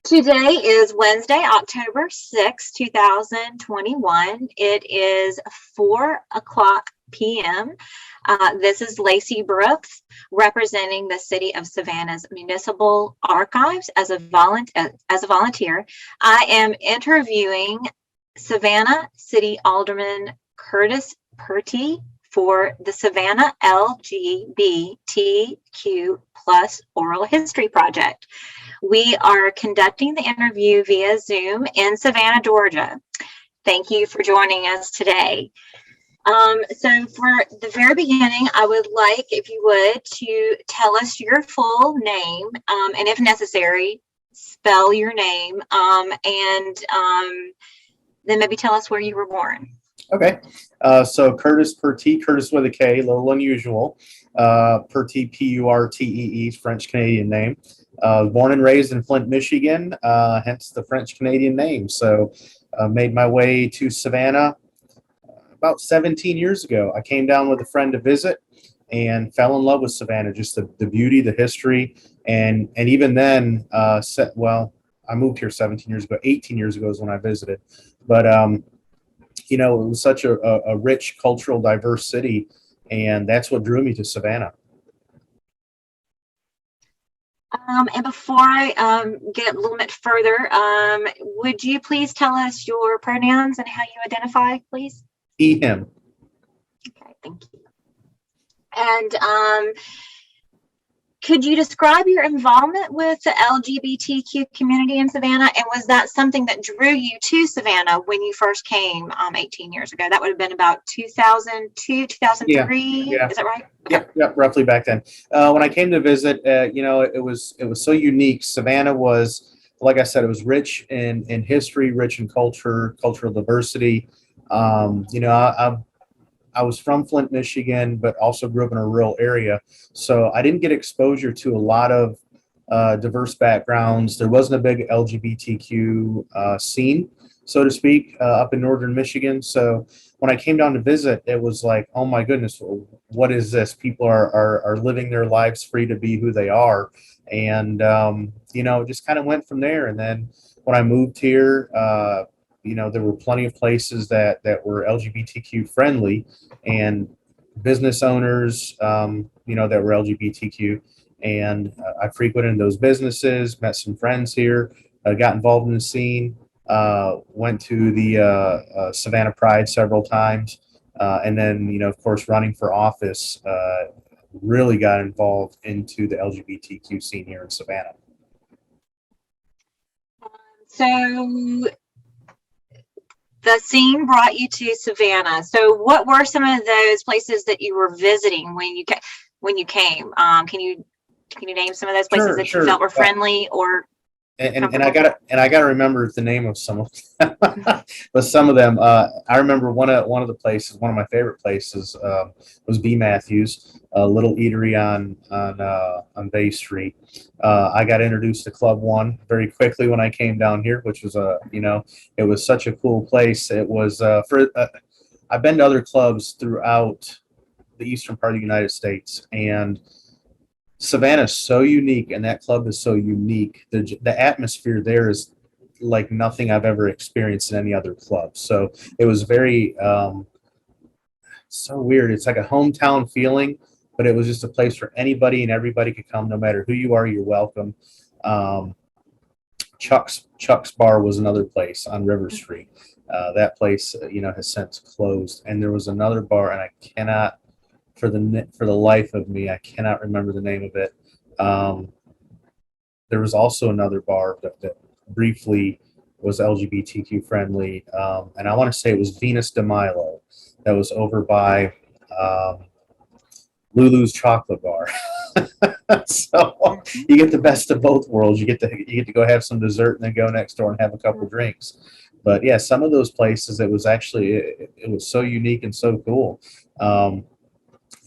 Today is Wednesday, October 6th, 2021. It is 4 o'clock p.m. This is Lacey Brooks representing the City of Savannah's Municipal Archives as a volunteer. I am interviewing Savannah City Alderman Kurtis Purtee for the Savannah LGBTQ plus Oral History Project. We are conducting the interview via Zoom in Savannah, Georgia. Thank you for joining us today. So for the very beginning, I would like, if you would, to tell us your full name, and if necessary, spell your name, and then maybe tell us where you were born. Okay, so Kurtis Purtee, Kurtis with a K, a little unusual. Purtee, P-U-R-T-E-E, French Canadian name. Born and raised in Flint, Michigan, hence the French Canadian name. So made my way to Savannah about 17 years ago. I came down with a friend to visit and fell in love with Savannah, just the beauty, the history, and even then, I moved here 17 years ago. 18 years ago is when I visited. But it was such a rich, cultural, diverse city, and that's what drew me to Savannah. And before I get a little bit further, would you please tell us your pronouns and how you identify, please? He, him. Okay, thank you. And could you describe your involvement with the LGBTQ community in Savannah? And was that something that drew you to Savannah when you first came 18 years ago? That would have been about 2002, 2003. Yeah. Is that right? Okay. Yep, roughly back then. When I came to visit, it was so unique. Savannah was, like I said, it was rich in history, rich in culture, cultural diversity. I was from Flint, Michigan, but also grew up in a rural area. So I didn't get exposure to a lot of diverse backgrounds. There wasn't a big LGBTQ scene, so to speak, up in northern Michigan. So when I came down to visit, it was like, oh my goodness, what is this? People are living their lives free to be who they are. And, just kind of went from there. And then when I moved here, there were plenty of places that were LGBTQ friendly and business owners, that were LGBTQ. And I frequented those businesses, met some friends here, got involved in the scene, went to the Savannah Pride several times. And then, of course, running for office, really got involved into the LGBTQ scene here in Savannah. So the scene brought you to Savannah. So what were some of those places that you were visiting when you came? Can you name some of those places that you felt were friendly or and I gotta remember the name of some of them. But some of them, I remember one of the places, one of my favorite places, was B. Matthews, a little eatery on Bay Street. I got introduced to Club One very quickly when I came down here, which was it was such a cool place. It was I've been to other clubs throughout the eastern part of the United States, and Savannah is so unique, and that club is so unique. The atmosphere there is like nothing I've ever experienced in any other club. So it was very so weird. It's like a hometown feeling, but it was just a place where anybody and everybody could come, no matter who you are. You're welcome. Chuck's Bar was another place on River Street. That place, has since closed. And there was another bar, and I cannot. For the life of me, I cannot remember the name of it. There was also another bar that briefly was LGBTQ friendly, and I want to say it was Venus de Milo. That was over by Lulu's Chocolate Bar. So you get the best of both worlds. You get to go have some dessert and then go next door and have a couple drinks. But yeah, some of those places, it was so unique and so cool.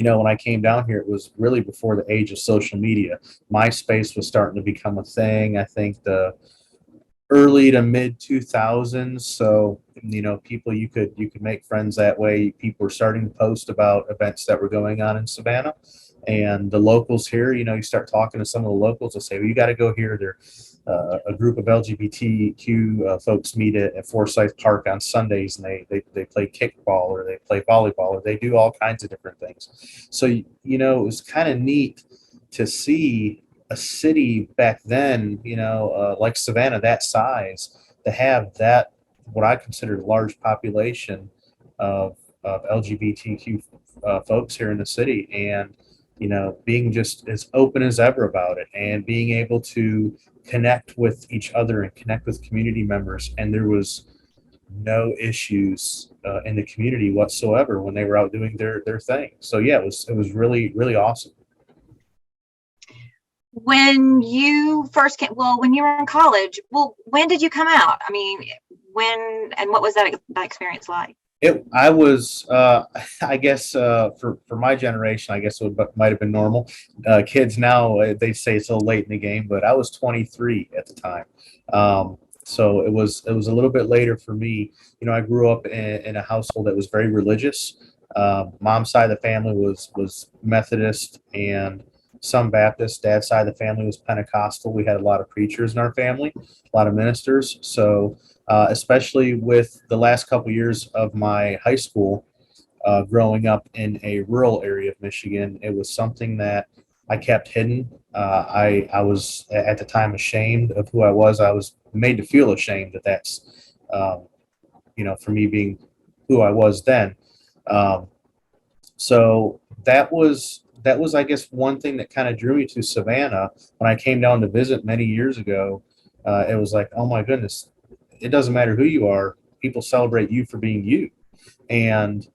When I came down here, it was really before the age of social media. MySpace was starting to become a thing. I think the early to mid 2000s. So, people, you could make friends that way. People were starting to post about events that were going on in Savannah. And the locals here, you start talking to some of the locals. They'll say, well, you got to go here. a group of LGBTQ folks meet at Forsyth Park on Sundays, and they play kickball, or they play volleyball, or they do all kinds of different things. So, it was kind of neat to see a city back then, like Savannah, that size, to have that, what I consider, large population of LGBTQ folks here in the city, and being just as open as ever about it, and being able to connect with each other and connect with community members. And there was no issues in the community whatsoever when they were out doing their thing. So yeah, it was really, really awesome. When you first came, well, when you were in college, well, when did you come out? I mean, when, and what was that experience like? I was, I guess, for my generation, I guess it might have been normal. Kids now, they say it's a little late in the game, but I was 23 at the time. So it was a little bit later for me. I grew up in a household that was very religious. Mom's side of the family was Methodist and some Baptist. Dad's side of the family was Pentecostal. We had a lot of preachers in our family, a lot of ministers. So especially with the last couple years of my high school, growing up in a rural area of Michigan, it was something that I kept hidden. I was at the time ashamed of who I was. I was made to feel ashamed that that's, for me being who I was then. So that was, I guess, one thing that kind of drew me to Savannah when I came down to visit many years ago. It was like, oh my goodness, it doesn't matter who you are. People celebrate you for being you. And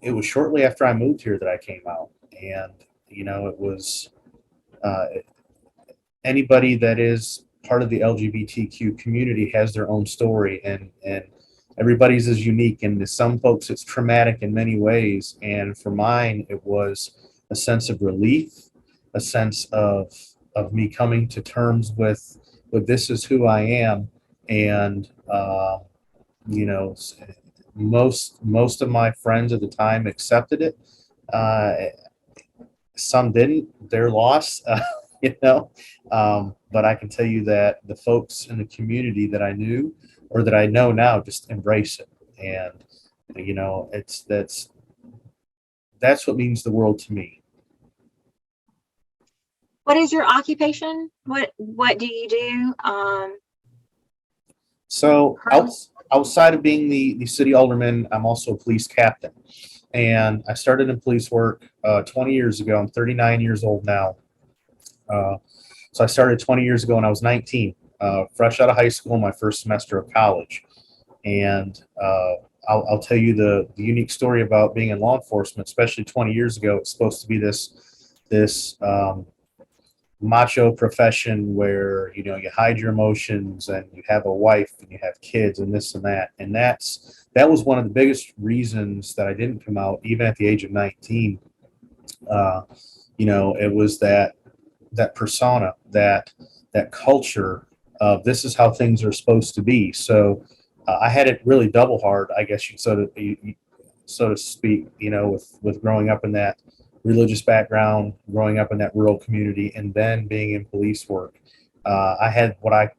it was shortly after I moved here that I came out. And, it was anybody that is part of the LGBTQ community has their own story, and everybody's is unique. And to some folks, it's traumatic in many ways. And for mine, it was a sense of relief, a sense of me coming to terms with this is who I am. And most of my friends at the time accepted it. Some didn't. Their loss. But I can tell you that the folks in the community that I knew, or that I know now, just embrace it. And that's what means the world to me. What is your occupation? What do you do? So outside of being the city alderman, I'm also a police captain. And I started in police work 20 years ago. I'm 39 years old now. So I started 20 years ago when I was 19, fresh out of high school, my first semester of college. And I'll tell you the unique story about being in law enforcement, especially 20 years ago. It's supposed to be this macho profession where you hide your emotions, and you have a wife, and you have kids, and this and that. And that was one of the biggest reasons that I didn't come out, even at the age of 19. It was that persona, that culture of this is how things are supposed to be. So I had it really double hard, I guess so to speak, with growing up in that religious background, growing up in that rural community, and then being in police work. I had what I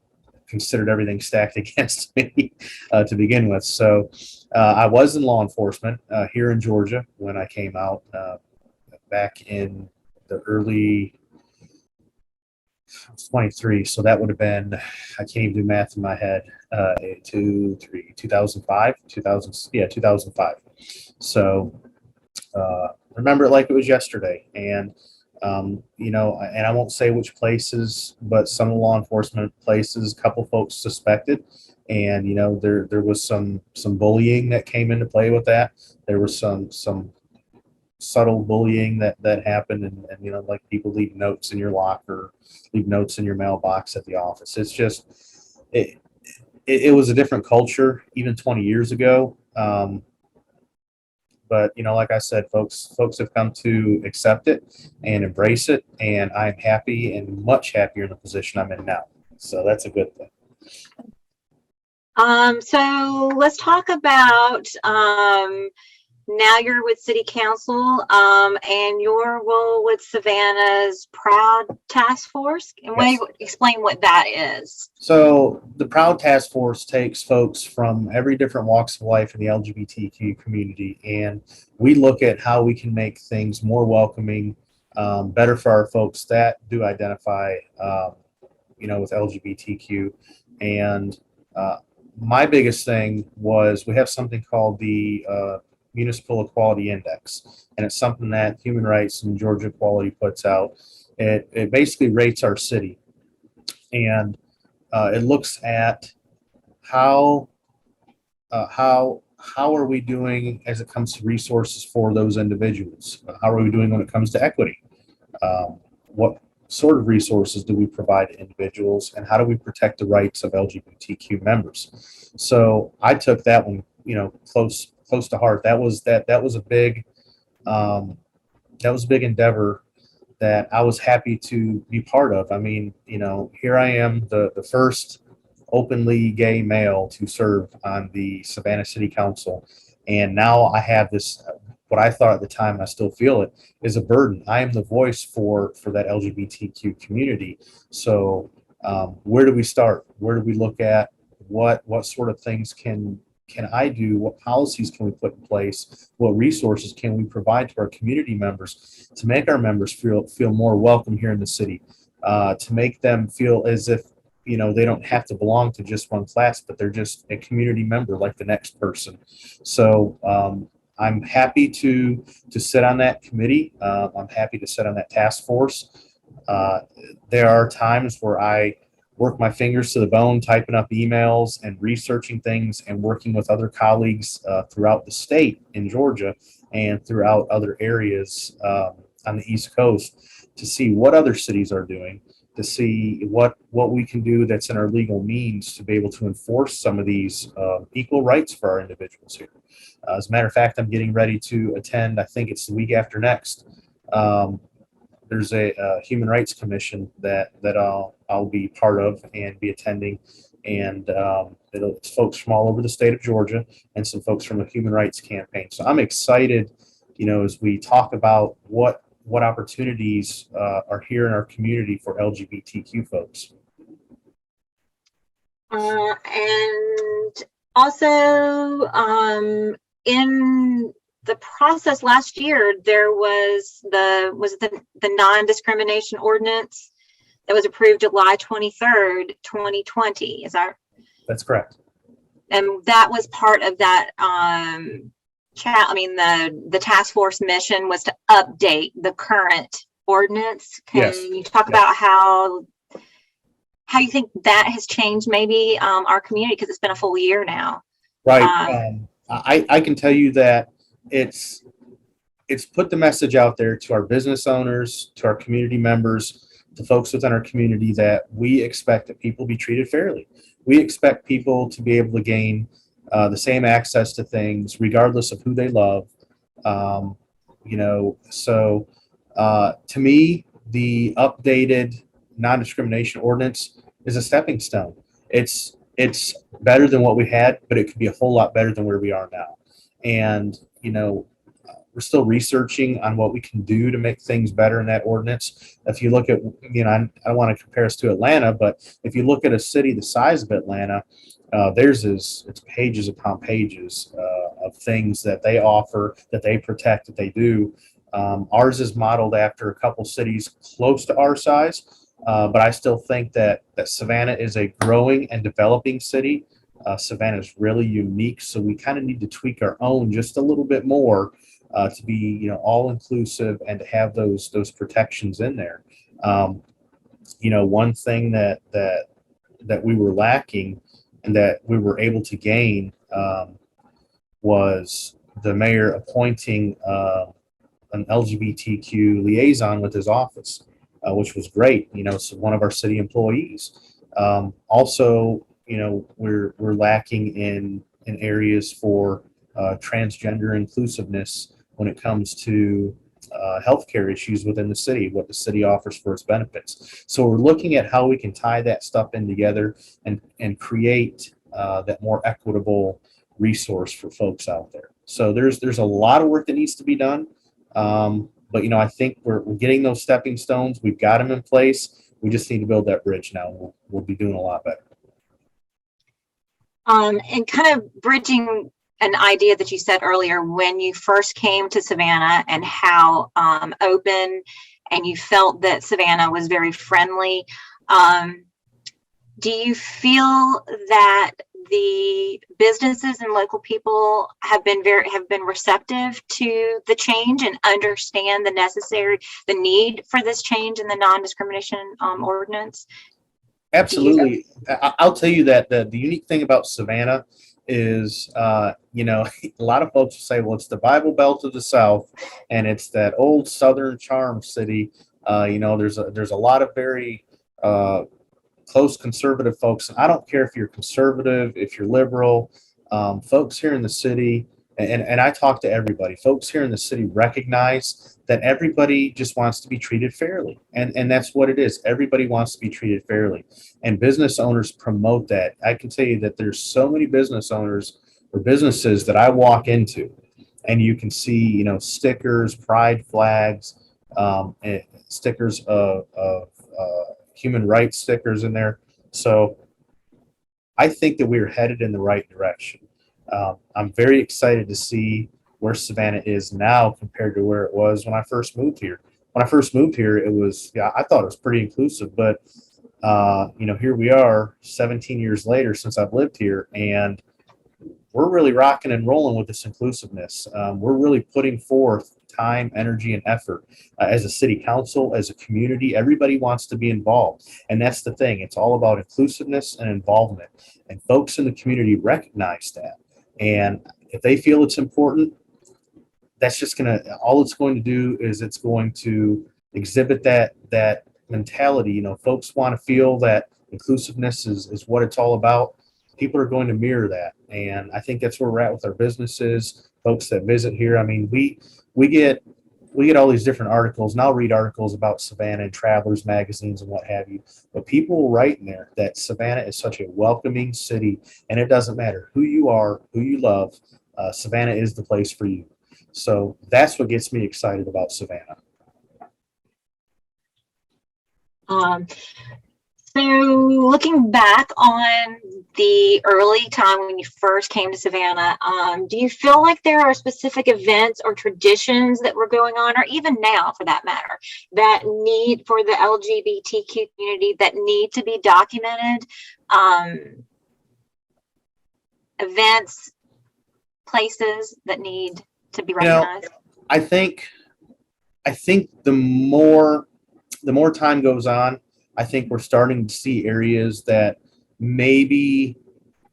considered everything stacked against me to begin with. So I was in law enforcement here in Georgia when I came out back in the early, I was 23, so that would have been, I can't even do math in my head, 2005. So remember it like it was yesterday. And and I won't say which places, but some law enforcement places, a couple folks suspected. And there was some bullying that came into play with that. There was some subtle bullying that happened, and like people leave notes in your locker, leave notes in your mailbox at the office. It's just it was a different culture even 20 years ago. But like I said, folks have come to accept it and embrace it, and I'm happy, and much happier in the position I'm in now. So that's a good thing. So let's talk about now you're with City Council, and your role with Savannah's Proud Task Force. And Yes. explain what that is. So the Proud Task Force takes folks from every different walks of life in the LGBTQ community, and we look at how we can make things more welcoming, better for our folks that do identify, with LGBTQ. And my biggest thing was we have something called the Municipal Equality Index, and it's something that Human Rights and Georgia Equality puts out. It basically rates our city, and it looks at how are we doing as it comes to resources for those individuals? How are we doing when it comes to equity? What sort of resources do we provide to individuals, and how do we protect the rights of LGBTQ members? So I took that one, close to heart. That was a big endeavor that I was happy to be part of. I mean, here I am, the first openly gay male to serve on the Savannah City Council, and now I have this. What I thought at the time, and I still feel it, is a burden. I am the voice for that LGBTQ community. So where do we start? Where do we look at? What sort of things can I do? What policies can we put in place? What resources can we provide to our community members to make our members feel more welcome here in the city? To make them feel as if they don't have to belong to just one class, but they're just a community member like the next person. So I'm happy to sit on that committee. I'm happy to sit on that task force. There are times where I work my fingers to the bone, typing up emails and researching things and working with other colleagues throughout the state in Georgia and throughout other areas on the East Coast to see what other cities are doing, to see what we can do that's in our legal means to be able to enforce some of these equal rights for our individuals here. As a matter of fact, I'm getting ready to attend, I think it's the week after next. There's a Human Rights Commission that I'll be part of and be attending. And it's folks from all over the state of Georgia and some folks from a human rights campaign. So I'm excited, as we talk about what opportunities are here in our community for LGBTQ folks. And also, in the process last year, there was the Non-Discrimination Ordinance that was approved July 23rd, 2020. That's correct. And that was part of that the task force mission was to update the current ordinance. Can you talk about how you think that has changed maybe our community, because it's been a full year now? Right. I can tell you that it's put the message out there to our business owners, to our community members, to folks within our community that we expect that people be treated fairly. We expect people to be able to gain the same access to things regardless of who they love. So to me, the updated non-discrimination ordinance is a stepping stone. It's better than what we had, but it could be a whole lot better than where we are now. And, we're still researching on what we can do to make things better in that ordinance. If you look at, I don't want to compare us to Atlanta, but if you look at a city the size of Atlanta, it's pages upon pages of things that they offer, that they protect, that they do. Ours is modeled after a couple cities close to our size, but I still think that Savannah is a growing and developing city. Savannah is really unique, so we kind of need to tweak our own just a little bit more to be, all inclusive and to have those protections in there. One thing that we were lacking and that we were able to gain was the mayor appointing an LGBTQ liaison with his office, which was great. So one of our city employees. Also, we're lacking in areas for transgender inclusiveness when it comes to healthcare issues within the city, what the city offers for its benefits. So we're looking at how we can tie that stuff in together and create that more equitable resource for folks out there. So there's a lot of work that needs to be done. But I think we're getting those stepping stones. We've got them in place. We just need to build that bridge now. We'll be doing a lot better. And kind of bridging an idea that you said earlier when you first came to Savannah and how open and you felt that Savannah was very friendly. Do you feel that the businesses and local people have been receptive to the change and understand the need for this change in the non-discrimination ordinance? Absolutely. I'll tell you that the unique thing about Savannah is, a lot of folks say, well, it's the Bible Belt of the South, and it's that old Southern charm city. There's a lot of very close conservative folks. And I don't care if you're conservative, if you're liberal, folks here in the city, and I talk to everybody, folks here in the city recognize that everybody just wants to be treated fairly. And that's what it is. Everybody wants to be treated fairly. And business owners promote that. I can tell you that there's so many business owners or businesses that I walk into, and you can see, stickers, pride flags, and stickers of human rights stickers in there. So I think that we're headed in the right direction. I'm very excited to see where Savannah is now compared to where it was when I first moved here. When I first moved here, I thought it was pretty inclusive, but here we are 17 years later since I've lived here, and we're really rocking and rolling with this inclusiveness. We're really putting forth time, energy, and effort as a city council, as a community. Everybody wants to be involved, and that's the thing. It's all about inclusiveness and involvement, and folks in the community recognize that. And if they feel it's important, all it's going to do is it's going to exhibit that mentality. Folks want to feel that inclusiveness is what it's all about. People are going to mirror that, and I think that's where we're at with our businesses, folks that visit here. I mean, we get all these different articles, and I'll read articles about Savannah in Travelers magazines and what have you, but people will write in there that Savannah is such a welcoming city, and it doesn't matter who you are, who you love, Savannah is the place for you. So that's what gets me excited about Savannah. So looking back on the early time when you first came to Savannah, do you feel like there are specific events or traditions that were going on, or even now for that matter, that need for the LGBTQ community that need to be documented? Events, places that need to be recognized? I think the more time goes on, I think we're starting to see areas that maybe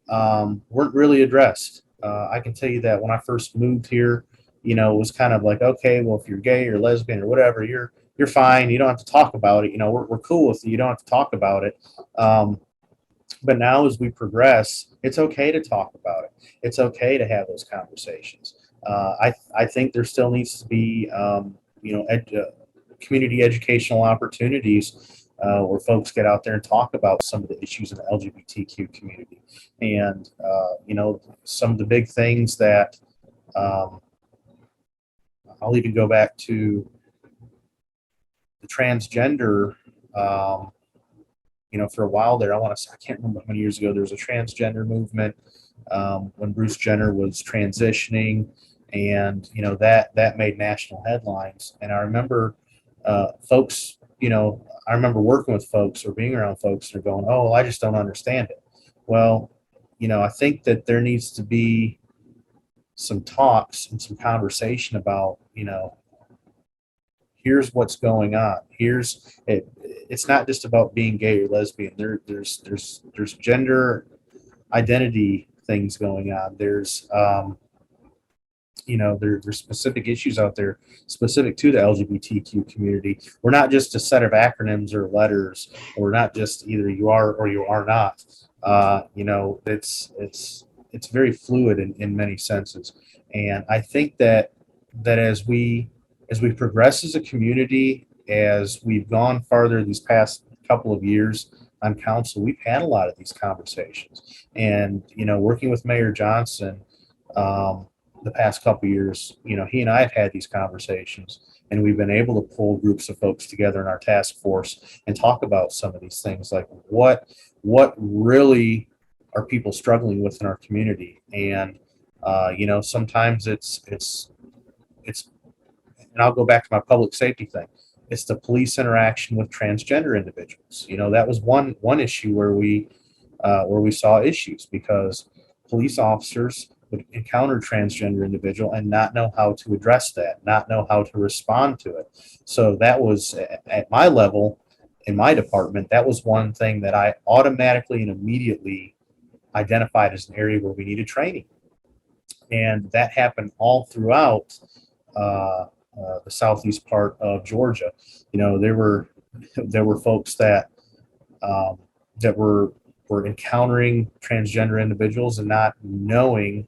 weren't really addressed. I can tell you that when I first moved here, it was kind of like, okay, well, if you're gay or lesbian or whatever, you're fine. You don't have to talk about it. We're cool with you. You don't have to talk about it. But now as we progress, it's okay to talk about it. It's okay to have those conversations. I think there still needs to be, community educational opportunities where folks get out there and talk about some of the issues in the LGBTQ community. And, some of the big things that I'll even go back to the transgender, for a while there, I can't remember how many years ago, there was a transgender movement when Bruce Jenner was transitioning, and, that made national headlines. And I remember folks, I remember working with folks or being around folks and they're going, oh, well, I just don't understand it. Well, I think that there needs to be some talks and some conversation about, here's what's going on. It's not just about being gay or lesbian. There's gender identity things going on. There's there's specific issues out there specific to the LGBTQ community. We're not just a set of acronyms or letters. We're not just either you are or you are not. It's very fluid in many senses. And I think that as we progress as a community, as we've gone farther these past couple of years on council, we've had a lot of these conversations. And, working with Mayor Johnson, the past couple of years, he and I have had these conversations, and we've been able to pull groups of folks together in our task force and talk about some of these things, like what really are people struggling with in our community. And sometimes it's and I'll go back to my public safety thing. It's the police interaction with transgender individuals. That was one issue where we saw issues, because police officers would encounter transgender individual and not know how to address that, not know how to respond to it. So that was, at my level, in my department, that was one thing that I automatically and immediately identified as an area where we needed training. And that happened all throughout the southeast part of Georgia. There were folks that were encountering transgender individuals and not knowing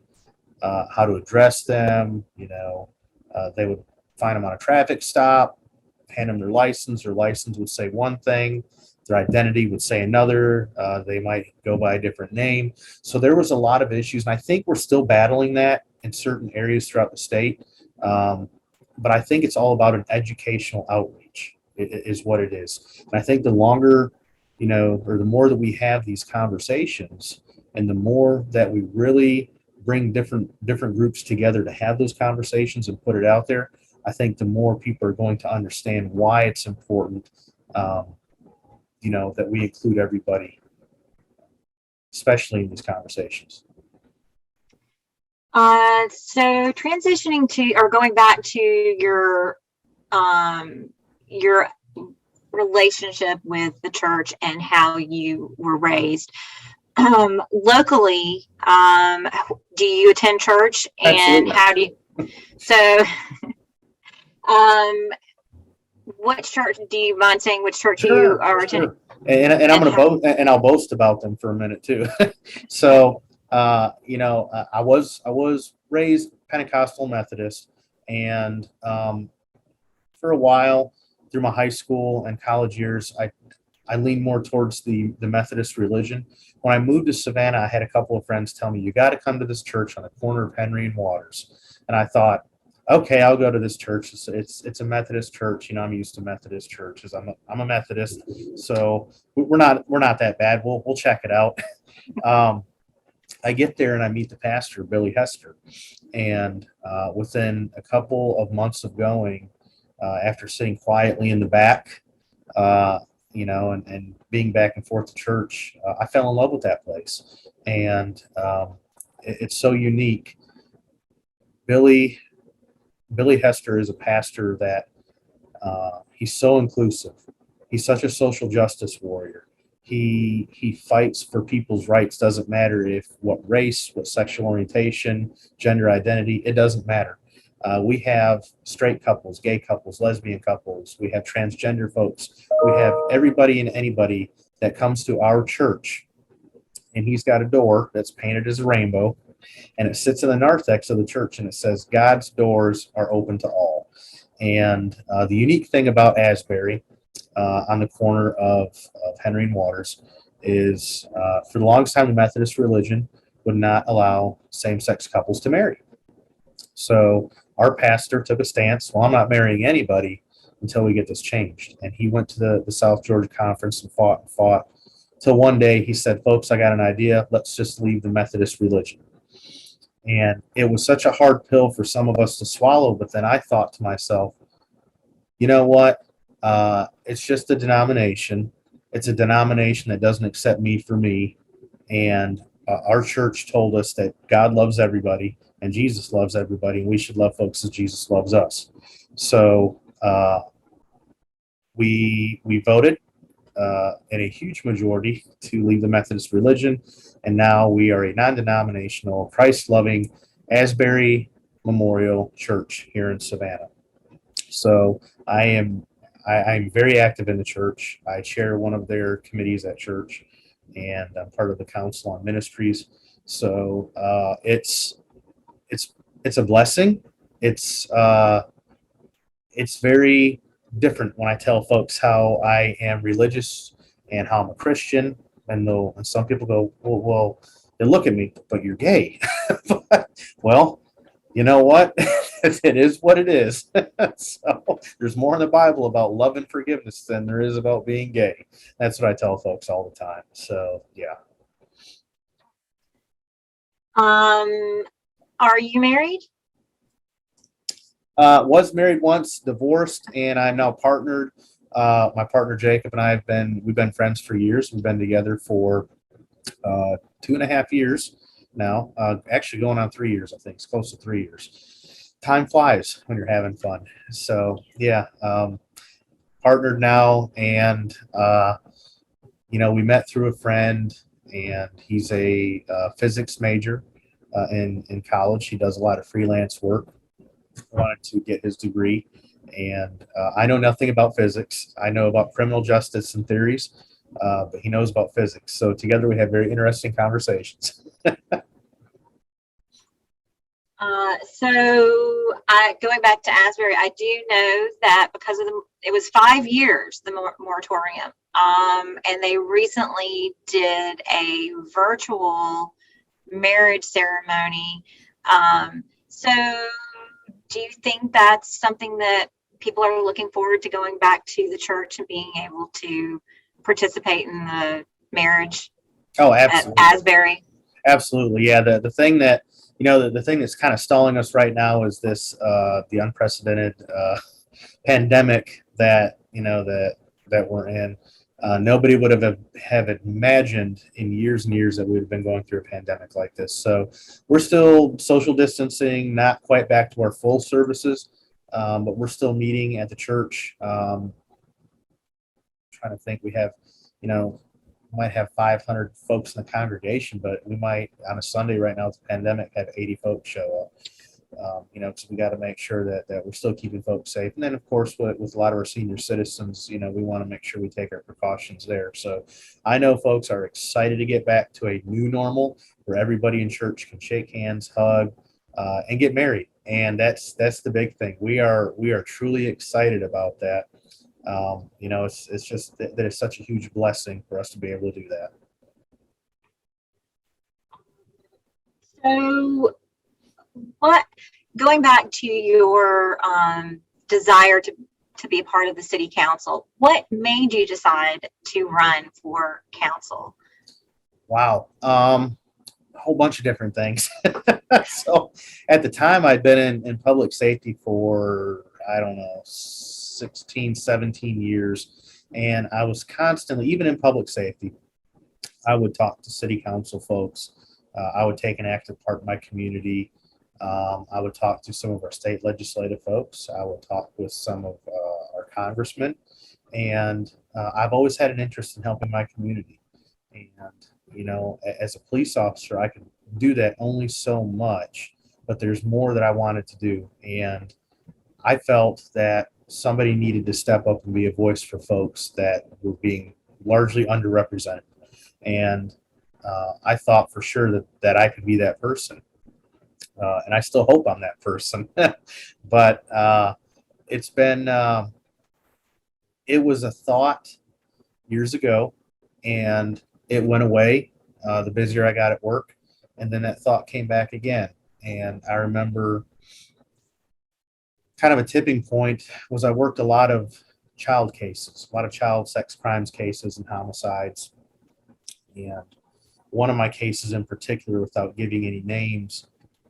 how to address them. They would find them on a traffic stop, hand them their license. Their license would say one thing, their identity would say another. They might go by a different name. So there was a lot of issues, and I think we're still battling that in certain areas throughout the state. But I think it's all about an educational outreach, is what it is. And I think the longer, or the more that we have these conversations, and the more that we really bring different groups together to have those conversations and put it out there, I think the more people are going to understand why it's important, that we include everybody, especially in these conversations. So transitioning to, or going back to your relationship with the church and how you were raised, locally, do you attend church? And Absolutely. how do you, so, which church, do you mind saying which church you are attending? And I'm going to boast, and I'll boast about them for a minute too. So, I was raised Pentecostal Methodist, and for a while through my high school and college years, I leaned more towards the Methodist religion. When I moved to Savannah, I had a couple of friends tell me, you got to come to this church on the corner of Henry and Waters. And I thought, okay, I'll go to this church. It's a Methodist church. I'm used to Methodist churches. I'm a Methodist, so we're not that bad. We'll check it out. I get there and I meet the pastor, Billy Hester, and within a couple of months of going, after sitting quietly in the back, and being back and forth to church, I fell in love with that place, and it's so unique. Billy Hester is a pastor that he's so inclusive. He's such a social justice warrior. He fights for people's rights. Doesn't matter what race, what sexual orientation, gender identity, it doesn't matter. We have straight couples, gay couples, lesbian couples. We have transgender folks. We have everybody and anybody that comes to our church. And he's got a door that's painted as a rainbow, and it sits in the narthex of the church, and it says, God's doors are open to all. And the unique thing about Asbury, on the corner of Henry and Waters, is for the longest time the Methodist religion would not allow same-sex couples to marry. So our pastor took a stance, well, I'm not marrying anybody until we get this changed. And he went to the South Georgia Conference and fought till one day he said, folks, I got an idea. Let's just leave the Methodist religion. And it was such a hard pill for some of us to swallow. But then I thought to myself, you know what? It's just a denomination. It's a denomination that doesn't accept me for me. And our church told us that God loves everybody and Jesus loves everybody, and we should love folks as Jesus loves us. So we voted in a huge majority to leave the Methodist religion, and now we are a non-denominational, Christ-loving Asbury Memorial Church here in Savannah. So I'm very active in the church. I chair one of their committees at church, and I'm part of the Council on Ministries. So it's a blessing. It's very different when I tell folks how I am religious and how I'm a Christian, and some people go, well, they look at me, but you're gay. Well, you know what? It is what it is. So there's more in the Bible about love and forgiveness than there is about being gay. That's what I tell folks all the time. So yeah. Are you married? Was married once, divorced, and I'm now partnered. My partner Jacob and I we've been friends for years. We've been together for 2.5 years now. Actually going on 3 years, I think. It's close to 3 years. Time flies when you're having fun. So yeah, partnered now, and we met through a friend, and he's a physics major in college. He does a lot of freelance work. Wanted to get his degree, and I know nothing about physics. I know about criminal justice and theories, but he knows about physics. So together we have very interesting conversations. Going back to Asbury, I do know that because of it was 5 years, the moratorium, and they recently did a virtual marriage ceremony. So do you think that's something that people are looking forward to, going back to the church and being able to participate in the marriage Oh, at absolutely. Asbury? Absolutely. Yeah. The thing that, the thing that's kind of stalling us right now is this, the unprecedented pandemic that we're in. Nobody would have imagined in years and years that we would have been going through a pandemic like this. So we're still social distancing, not quite back to our full services, but we're still meeting at the church. Trying to think, we have, might have 500 folks in the congregation, but we might on a Sunday right now with the pandemic have 80 folks show up. So we got to make sure that we're still keeping folks safe. And then, of course, with a lot of our senior citizens, we want to make sure we take our precautions there. So I know folks are excited to get back to a new normal where everybody in church can shake hands, hug, and get married. And that's the big thing. We are truly excited about that. It's just that it's such a huge blessing for us to be able to do that. So going back to your desire to be a part of the city council, what made you decide to run for council? Wow. A whole bunch of different things. So at the time I'd been in public safety for, I don't know, 16, 17 years. And I was constantly, even in public safety, I would talk to city council folks. I would take an active part in my community. I would talk to some of our state legislative folks. I would talk with some of our congressmen. And I've always had an interest in helping my community. And, as a police officer, I could do that only so much, but there's more that I wanted to do. And I felt that somebody needed to step up and be a voice for folks that were being largely underrepresented. And I thought for sure that I could be that person. And I still hope I'm that person. But it's been, it was a thought years ago, and it went away the busier I got at work. And then that thought came back again. And I remember kind of a tipping point was I worked a lot of child cases, a lot of child sex crimes cases and homicides. And one of my cases in particular, without giving any names,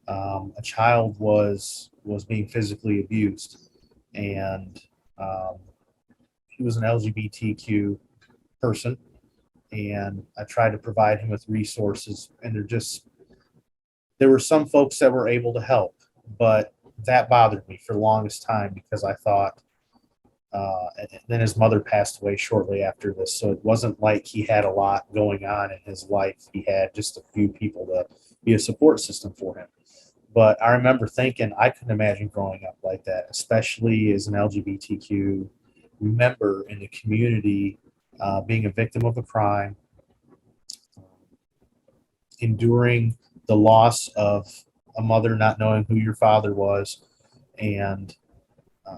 a child was being physically abused, and he was an LGBTQ person, and I tried to provide him with resources, and there were some folks that were able to help, but that bothered me for the longest time because I thought, and then his mother passed away shortly after this, so it wasn't like he had a lot going on in his life. He had just a few people to be a support system for him. But I remember thinking I couldn't imagine growing up like that, especially as an LGBTQ member in the community, being a victim of a crime, enduring the loss of a mother not knowing who your father was, and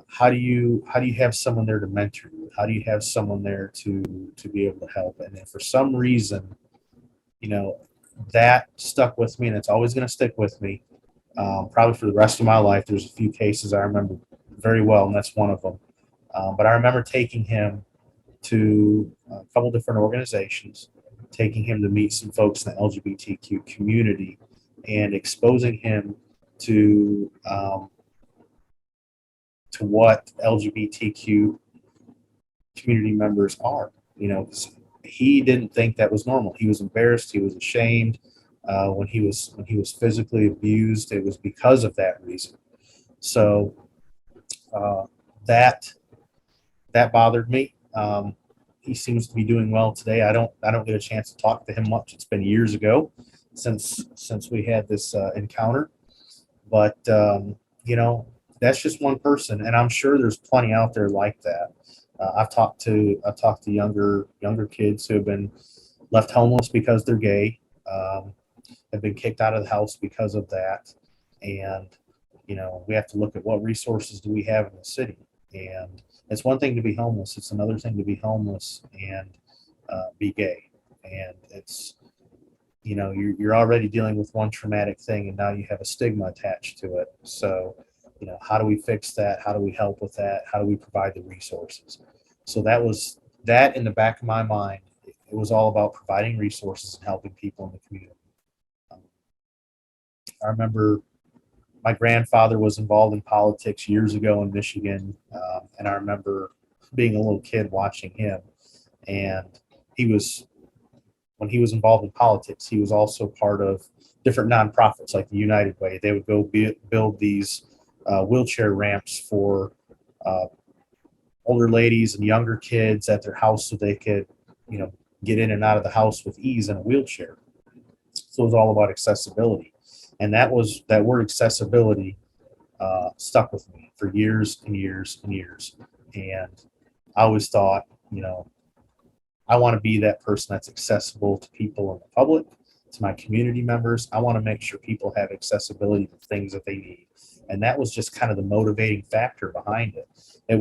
how do you have someone there to mentor you? How do you have someone there to be able to help? And then for some reason, that stuck with me, and it's always going to stick with me. probably for the rest of my life. There's a few cases I remember very well, and that's one of them. But I remember taking him to a couple different organizations, taking him to meet some folks in the LGBTQ community, and exposing him to what LGBTQ community members are. You know, 'cause he didn't think that was normal. He was embarrassed. He was ashamed. When he was physically abused, it was because of that reason. So uh, that that bothered me. He seems to be doing well today. I don't get a chance to talk to him much. It's been years ago since we had this encounter, but you know, that's just one person, and I'm sure there's plenty out there like that. I've talked to younger kids who have been left homeless because they're gay, have been kicked out of the house because of that, and you know, we have to look at what resources do we have in the city. And it's one thing to be homeless; it's another thing to be homeless and be gay. And it's, you know, you're already dealing with one traumatic thing, and now you have a stigma attached to it. So, you know, how do we fix that? How do we help with that? How do we provide the resources? So that was that in the back of my mind. It was all about providing resources and helping people in the community. Um, I remember my grandfather was involved in politics years ago in Michigan, and I remember being a little kid watching him. And he was, when he was involved in politics, he was also part of different nonprofits like the United Way. They would go build these wheelchair ramps for uh, older ladies and younger kids at their house so they could, you know, get in and out of the house with ease in a wheelchair. So it was all about accessibility. And that word accessibility stuck with me for years and years and years. And I always thought, you know, I want to be that person that's accessible to people in the public, to my community members. I want to make sure people have accessibility to things that they need. And that was just kind of the motivating factor behind it. It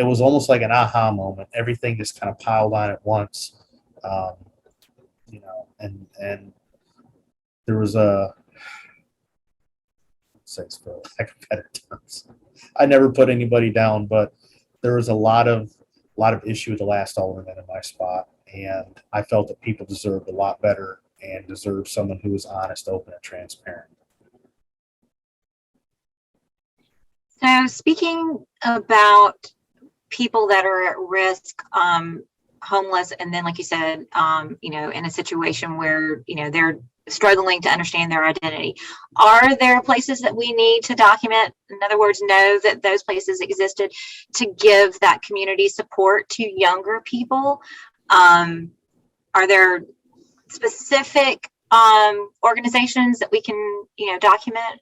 was almost like an aha moment. Everything just kind of piled on at once. Um, you know, and there was a, say for lack of better terms, I never put anybody down, but there was a lot of issue with the last alderman in my spot, and I felt that people deserved a lot better and deserved someone who was honest, open, and transparent. So speaking about people that are at risk, homeless, and then like you said, you know, in a situation where, you know, they're struggling to understand their identity, are there places that we need to document, in other words, know that those places existed, to give that community support to younger people? Are there specific organizations that we can, you know, document?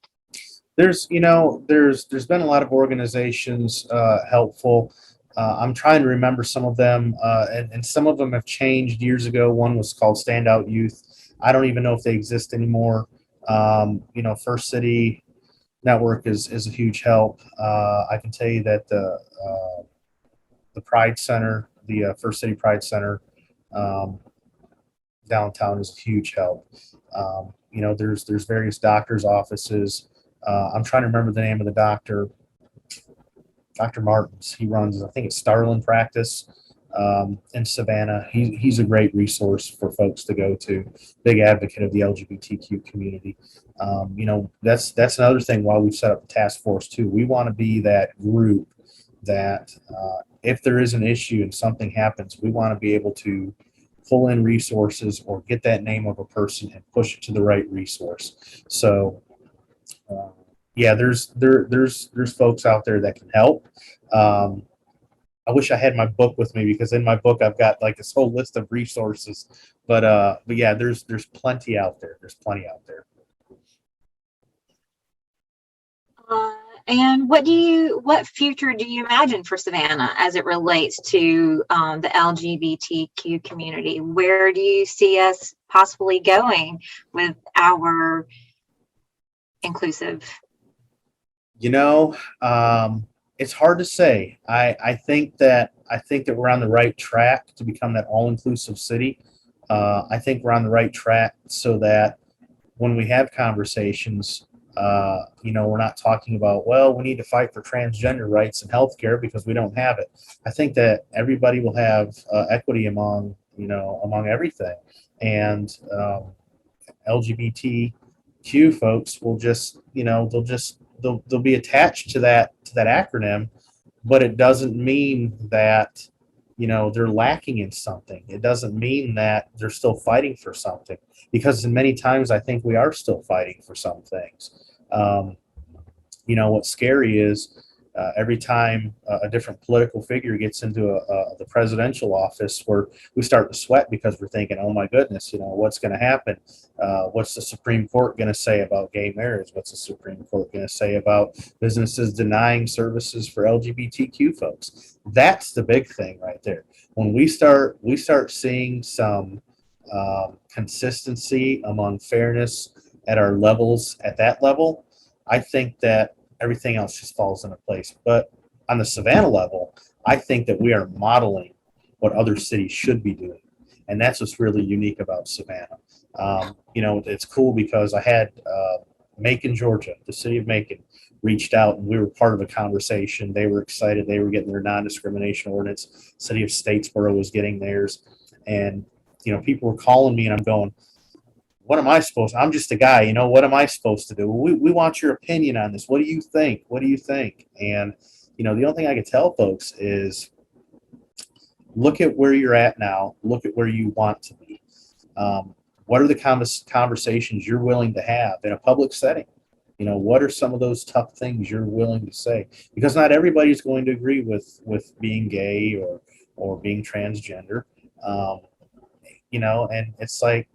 There's been a lot of organizations helpful. I'm trying to remember some of them, and some of them have changed years ago. One was called Standout Youth. I don't even know if they exist anymore. You know, First City Network is a huge help. I can tell you that the Pride Center, the First City Pride Center um, downtown is a huge help. You know, there's various doctors' offices. I'm trying to remember the name of the doctor. Dr. Martins. He runs, I think it's Starland Practice in Savannah. He's a great resource for folks to go to. Big advocate of the LGBTQ community. You know, that's another thing why we've set up the task force too. We want to be that group that if there is an issue and something happens, we want to be able to pull in resources or get that name of a person and push it to the right resource. So yeah, there's folks out there that can help. I wish I had my book with me, because in my book I've got like this whole list of resources. But yeah, there's plenty out there. There's plenty out there. And what future do you imagine for Savannah as it relates to the LGBTQ community? Where do you see us possibly going with our inclusive? You know, it's hard to say. I think that we're on the right track to become that all-inclusive city. I think we're on the right track so that when we have conversations, We're not talking about, well, we need to fight for transgender rights and healthcare because we don't have it. I think that everybody will have equity among everything, and LGBTQ folks will just, they'll be attached to that acronym, but it doesn't mean that they're lacking in something. It doesn't mean that they're still fighting for something, because in many times I think we are still fighting for some things. What's scary is every time a different political figure gets into the presidential office, where we start to sweat because we're thinking, oh my goodness, what's going to happen? What's the Supreme Court going to say about gay marriage? What's the Supreme Court going to say about businesses denying services for LGBTQ folks? That's the big thing right there. When we start seeing some consistency among fairness at our levels, at that level, I think that everything else just falls into place. But on the Savannah level, I think that we are modeling what other cities should be doing. And that's what's really unique about Savannah. It's cool because I had Macon, Georgia, the city of Macon, reached out, and we were part of a conversation. They were excited. They were getting their non-discrimination ordinance. City of Statesboro was getting theirs. And, people were calling me, and I'm going, what am I supposed to? I'm just a guy, what am I supposed to do? We want your opinion on this. What do you think? What do you think? And, the only thing I can tell folks is look at where you're at now. Look at where you want to be. What are the conversations you're willing to have in a public setting? What are some of those tough things you're willing to say? Because not everybody's going to agree with being gay or being transgender. And it's like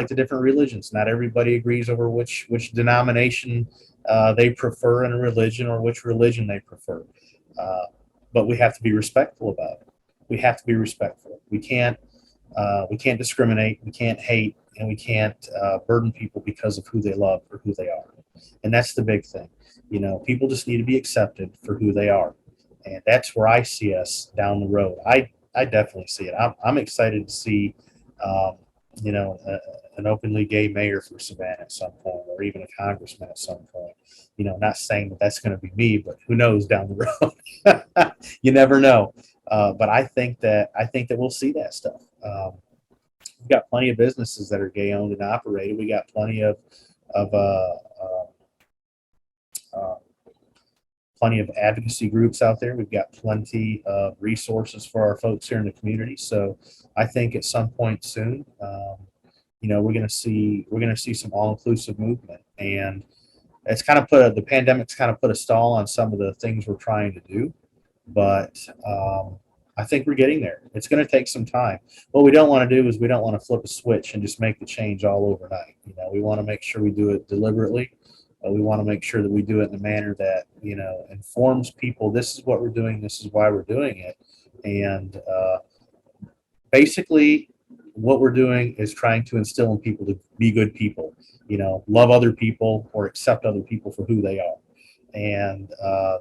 the different religions. Not everybody agrees over which denomination they prefer in a religion, or which religion they prefer. But we have to be respectful about it. We have to be respectful. We can't discriminate. We can't hate, and we can't burden people because of who they love or who they are. And that's the big thing. People just need to be accepted for who they are, and that's where I see us down the road. I definitely see it. I'm excited to see. An openly gay mayor for Savannah at some point, or even a congressman at some point. Not saying that that's going to be me, but who knows down the road? You never know. But I think that we'll see that stuff. We've got plenty of businesses that are gay owned and operated. We got plenty of advocacy groups out there. We've got plenty of resources for our folks here in the community. So I think at some point soon, we're going to see some all-inclusive movement, and it's kind of the pandemic's kind of put a stall on some of the things we're trying to do, but I think we're getting there. It's going to take some time. What we don't want to do is we don't want to flip a switch and just make the change all overnight. We want to make sure we do it deliberately. We want to make sure that we do it in a manner that, informs people, this is what we're doing, this is why we're doing it. And basically, what we're doing is trying to instill in people to be good people, love other people or accept other people for who they are. And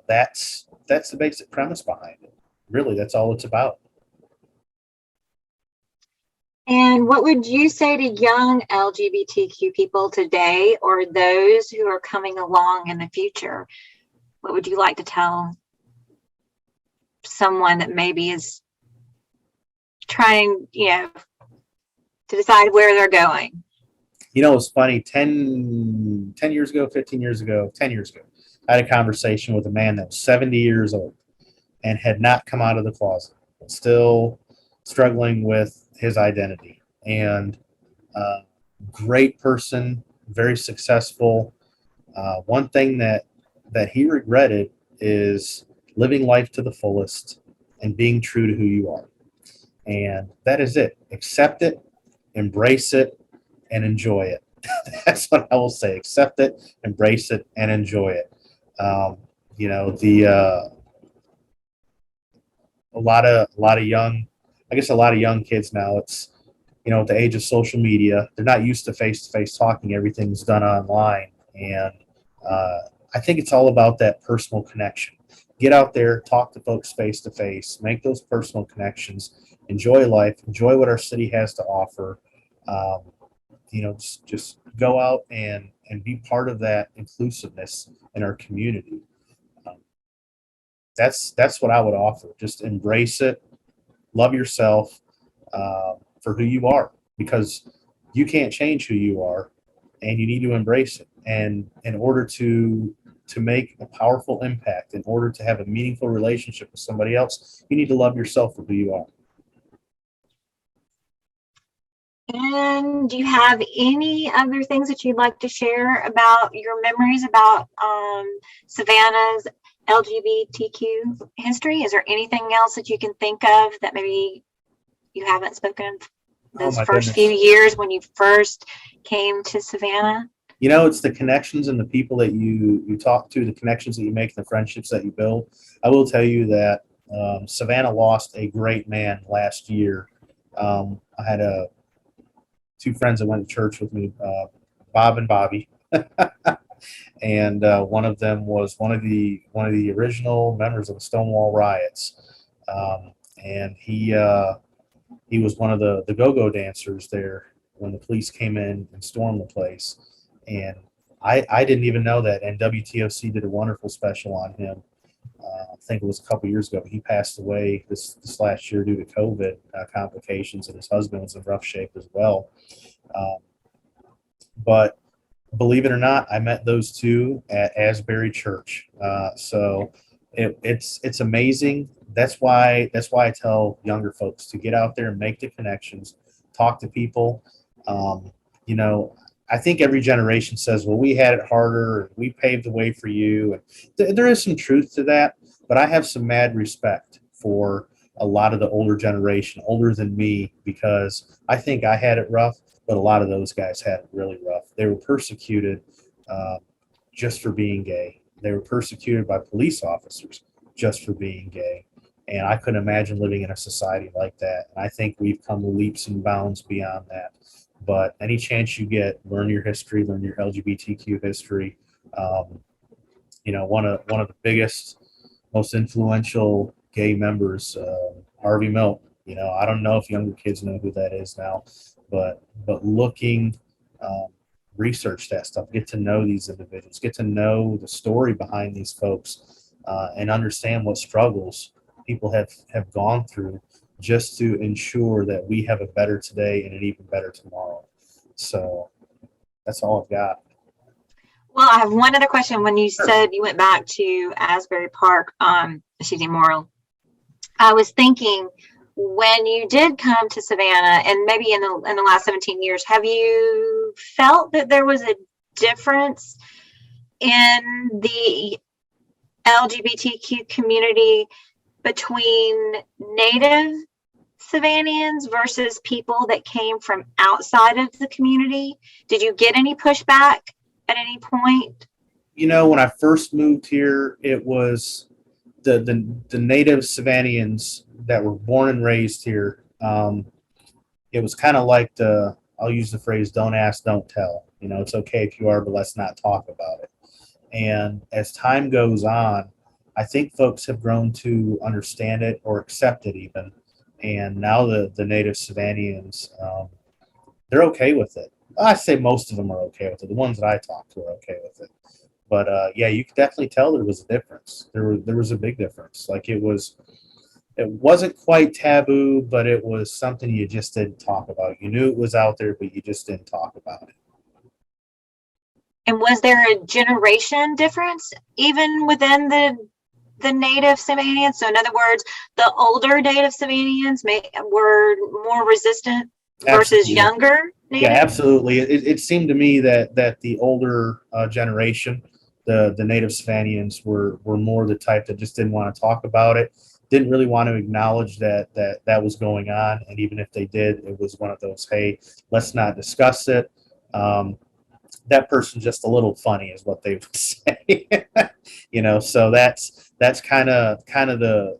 that's the basic premise behind it. Really, that's all it's about. And what would you say to young LGBTQ people today, or those who are coming along in the future? What would you like to tell someone that maybe is trying, to decide where they're going? It's funny, 10 years ago, 15 years ago, 10 years ago, I had a conversation with a man that was 70 years old and had not come out of the closet, still struggling with his identity. And great person, very successful. One thing that he regretted is living life to the fullest and being true to who you are. And that is it. Accept it, embrace it, and enjoy it. That's what I will say. Accept it, embrace it, and enjoy it. A lot of young kids now, it's, at the age of social media, they're not used to face-to-face talking. Everything's done online. And I think it's all about that personal connection. Get out there, talk to folks face-to-face, make those personal connections, enjoy life, enjoy what our city has to offer. just go out and be part of that inclusiveness in our community. Um, that's what I would offer. Just embrace it, love yourself for who you are, because you can't change who you are, and you need to embrace it. And in order to make a powerful impact, in order to have a meaningful relationship with somebody else, you need to love yourself for who you are. And do you have any other things that you'd like to share about your memories about Savannah's LGBTQ history? Is there anything else that you can think of that maybe you haven't spoken of Oh those my first few goodness. years when you first came to Savannah? It's the connections and the people that you talk to, the connections that you make, the friendships that you build. I will tell you that Savannah lost a great man last year. I had two friends that went to church with me, Bob and Bobby, and one of them was one of the original members of the Stonewall riots, and he was one of the go-go dancers there when the police came in and stormed the place. And I didn't even know that. And WTOC did a wonderful special on him. I think it was a couple years ago. He passed away this last year due to COVID complications, and his husband was in rough shape as well. Um, but believe it or not, I met those two at Asbury Church. So it's amazing. That's why I tell younger folks to get out there and make the connections, talk to people. Um, you know, I think every generation says, "Well, we had it harder, and we paved the way for you," and there is some truth to that. But I have some mad respect for a lot of the older generation, older than me, because I think I had it rough, but a lot of those guys had it really rough. They were persecuted uh, just for being gay. They were persecuted by police officers just for being gay. And I couldn't imagine living in a society like that. And I think we've come leaps and bounds beyond that. But any chance you get, learn your history, learn your LGBTQ history. Um, one of the biggest, most influential gay members, Harvey Milk. I don't know if younger kids know who that is now, but looking, um, research that stuff, get to know these individuals, get to know the story behind these folks, and understand what struggles people have gone through just to ensure that we have a better today and an even better tomorrow. So that's all I've got. Well, I have one other question. When you Sure. said you went back to Asbury Park, Morrill, I was thinking when you did come to Savannah, and maybe in the last 17 years, have you felt that there was a difference in the LGBTQ community between native Savannians versus people that came from outside of the community? Did you get any pushback at any point? When I first moved here, it was the native Savannians that were born and raised here. It was kind of like I'll use the phrase, "Don't ask, don't tell." It's okay if you are, but let's not talk about it. And as time goes on, I think folks have grown to understand it or accept it even. And now the native Savannians, they're okay with it. I say most of them are okay with it. The ones that I talk to are okay with it. But yeah, you could definitely tell there was a difference. There was a big difference. Like it wasn't quite taboo, but it was something you just didn't talk about. You knew it was out there, but you just didn't talk about it. And was there a generation difference even within the native Savannians? So in other words, the older native Savannians were more resistant versus Absolutely. younger Yeah, native? absolutely. It seemed to me that the older generation, the native Savannians, were more the type that just didn't want to talk about it, didn't really want to acknowledge that was going on, and even if they did, it was one of those, "Hey, let's not discuss it. Um, that person's just a little funny," is what they would say. So that's kind of the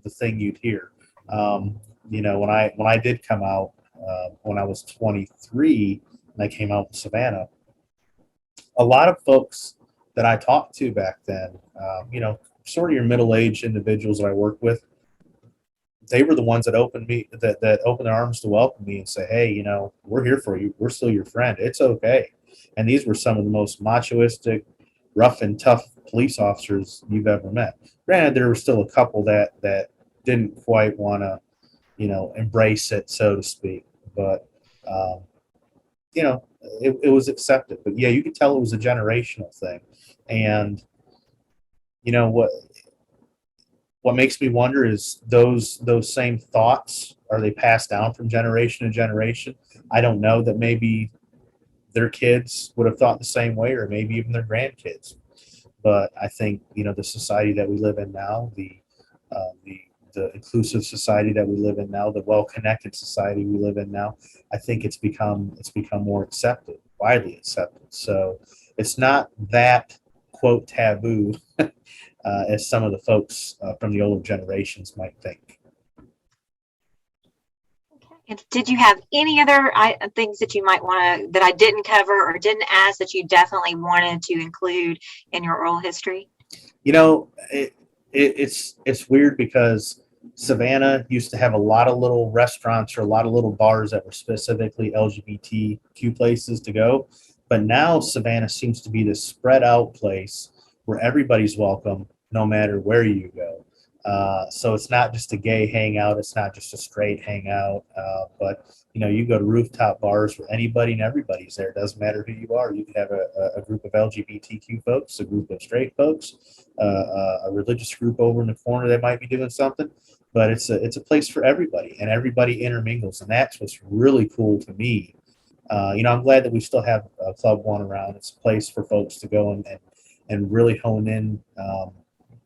thing you'd hear. When I did come out, when I was 23 and I came out in Savannah, a lot of folks that I talked to back then, sort of your middle-aged individuals that I work with, they were the ones that opened their arms to welcome me and say, hey, you know, we're here for you. We're still your friend. It's okay. And these were some of the most machoistic, rough and tough police officers you've ever met. Granted, there were still a couple that didn't quite want to, you know, embrace it, so to speak. But, you know, it was accepted. But yeah, you could tell it was a generational thing. And, you know, what makes me wonder is those same thoughts, are they passed down from generation to generation? I don't know, that maybe their kids would have thought the same way, or maybe even their grandkids. But I think, you know, the society that we live in now, the inclusive society that we live in now, the well-connected society we live in now, I think it's become more accepted, widely accepted. So it's not that, quote, taboo as some of the folks from the older generations might think. And did you have any other things that you might want to, that I didn't cover or didn't ask, that you definitely wanted to include in your oral history? You know, it's weird because Savannah used to have a lot of little restaurants or a lot of little bars that were specifically LGBTQ places to go. But now Savannah seems to be this spread out place where everybody's welcome no matter where you go. So it's not just a gay hangout. It's not just a straight hangout. But, you know, you go to rooftop bars where anybody and everybody's there. It doesn't matter who you are. You can have a group of LGBTQ folks, a group of straight folks, a religious group over in the corner that might be doing something. But it's a place for everybody, and everybody intermingles. And that's what's really cool to me. You know, I'm glad that we still have Club One around. It's a place for folks to go and really hone in,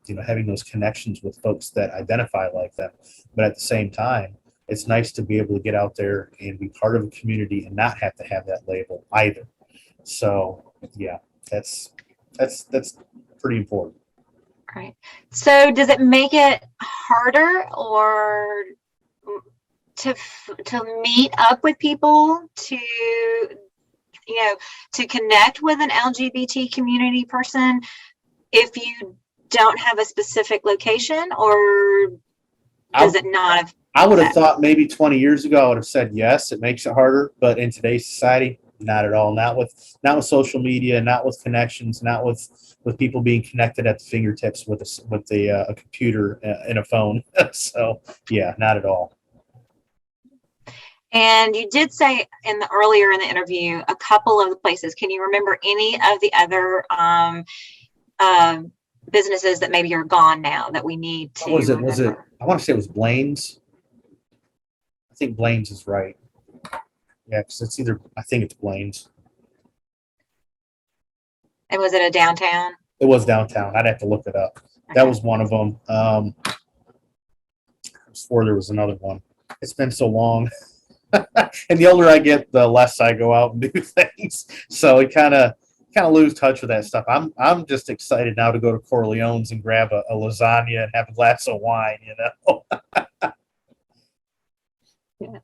you know, having those connections with folks that identify like them. But at the same time, it's nice to be able to get out there and be part of a community and not have to have that label either. So yeah, that's pretty important. Right. So does it make it harder or to meet up with people, to, you know, to connect with an LGBT community person if you don't have a specific location, or does it not? I would have thought maybe 20 years ago I would have said yes, it makes it harder, but in today's society, not at all. Not with social media, not with connections, not with people being connected at the fingertips with a computer and a phone. So yeah, not at all. And you did say earlier in the interview a couple of the places. Can you remember any of the other businesses that maybe are gone now that we need to? What was it? I want to say it was Blaine's. I think Blaine's is right. Yeah, because it's I think it's Blaine's. And was it a downtown? It was downtown. I'd have to look it up. Okay. That was one of them. I swore there was another one. It's been so long. And the older I get, the less I go out and do things. So it kind of lose touch with that stuff. I'm just excited now to go to Corleone's and grab a lasagna and have a glass of wine, you know. Yeah.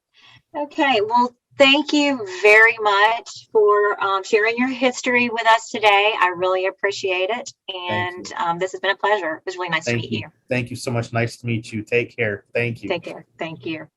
Okay, well, thank you very much for sharing your history with us today. I really appreciate it. And this has been a pleasure. It was really nice to meet you. Thank you so much. Nice to meet you. Take care. Thank you. Take care. Thank you.